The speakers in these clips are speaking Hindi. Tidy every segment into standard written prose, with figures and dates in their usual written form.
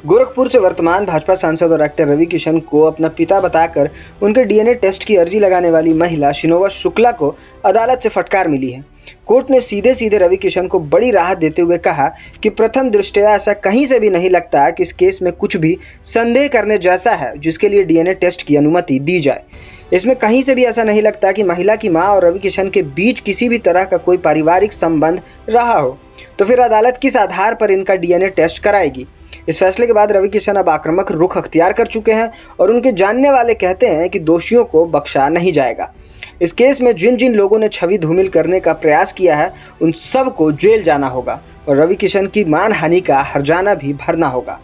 गोरखपुर से वर्तमान भाजपा सांसद और एक्टर रवि किशन को अपना पिता बताकर उनके डीएनए टेस्ट की अर्जी लगाने वाली महिला शिनोवा शुक्ला को अदालत से फटकार मिली है। कोर्ट ने सीधे सीधे रवि किशन को बड़ी राहत देते हुए कहा कि प्रथम दृष्टया ऐसा कहीं से भी नहीं लगता कि इस केस में कुछ भी संदेह करने जैसा है जिसके लिए डीएनए टेस्ट की अनुमति दी जाए। इसमें कहीं से भी ऐसा नहीं लगता कि महिला की मां और रवि किशन के बीच किसी भी तरह का कोई पारिवारिक संबंध रहा हो, तो फिर अदालत किस आधार पर इनका डीएनए टेस्ट कराएगी। इस फैसले के बाद रवि किशन अब आक्रामक रुख अख्तियार कर चुके हैं और उनके जानने वाले कहते हैं कि दोषियों को बख्शा नहीं जाएगा। इस केस में जिन जिन लोगों ने छवि धूमिल करने का प्रयास किया है उन सबको जेल जाना होगा और रवि किशन की मानहानि का हर्जाना भी भरना होगा।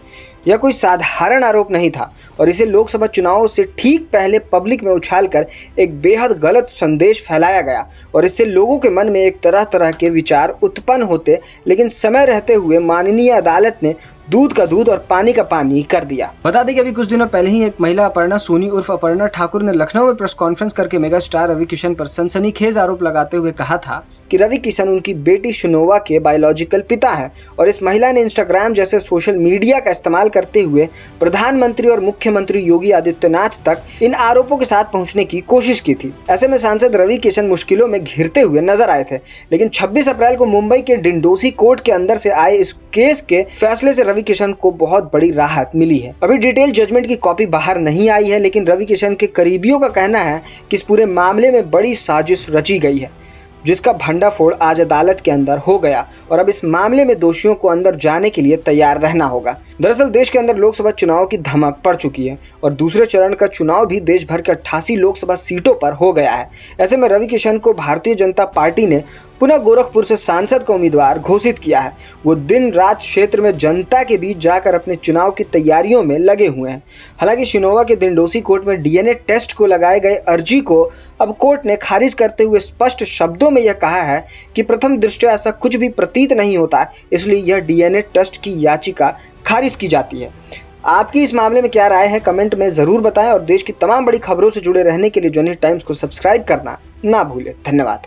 यह कोई साधारण आरोप नहीं था और इसे लोकसभा चुनावों से ठीक पहले पब्लिक में उछालकर एक बेहद गलत संदेश फैलाया गया और इससे लोगों के मन में एक तरह तरह के विचार उत्पन्न होते, लेकिन समय रहते हुए माननीय अदालत ने दूध का दूध और पानी का पानी कर दिया। बता दें कि अभी कुछ दिनों पहले ही एक महिला अपर्णा सोनी उर्फ अपर्णा ठाकुर ने लखनऊ में प्रेस कॉन्फ्रेंस करके मेगा स्टार रवि किशन पर सनसनीखेज आरोप लगाते हुए कहा था कि रवि किशन उनकी बेटी शिनोवा के बायोलॉजिकल पिता हैं और इस महिला ने इंस्टाग्राम जैसे सोशल मीडिया का इस्तेमाल करते हुए प्रधानमंत्री और मुख्यमंत्री योगी आदित्यनाथ तक इन आरोपों के साथ पहुंचने की कोशिश की थी। ऐसे में सांसद रवि किशन मुश्किलों में घिरते हुए नजर आए थे, लेकिन 26 अप्रैल को मुंबई के डिंडोसी कोर्ट के अंदर से आए इस केस के फैसले से रवि किशन को बहुत बड़ी राहत मिली है। अभी डिटेल जजमेंट की कॉपी बाहर नहीं आई है, लेकिन रवि किशन के करीबियों का कहना है कि इस पूरे मामले में बड़ी साजिश रची गई है जिसका भंडाफोड़ आज अदालत के अंदर हो गया और अब इस मामले में दोषियों को अंदर जाने के लिए तैयार रहना होगा। दरअसल देश के अंदर लोकसभा चुनाव की धमक पड़ चुकी है और दूसरे चरण का चुनाव भी देश भर के 88 लोकसभा सीटों पर हो गया है। ऐसे में रवि किशन को भारतीय जनता पार्टी ने पुनः गोरखपुर से सांसद का उम्मीदवार घोषित किया है। वो दिन रात क्षेत्र में जनता के बीच जाकर अपने चुनाव की तैयारियों में लगे हुए हैं। हालांकि शिनोवा के डिंडोसी कोर्ट में डीएनए टेस्ट को लगाए गए अर्जी को अब कोर्ट ने खारिज करते हुए स्पष्ट शब्दों में यह कहा है कि प्रथम दृष्टया ऐसा कुछ भी प्रतीत नहीं होता, इसलिए यह डीएनए टेस्ट की याचिका खारिज की जाती है। आपकी इस मामले में क्या राय है, कमेंट में ज़रूर बताएं और देश की तमाम बड़ी खबरों से जुड़े रहने के लिए जर्नल टाइम्स को सब्सक्राइब करना ना भूलें। धन्यवाद।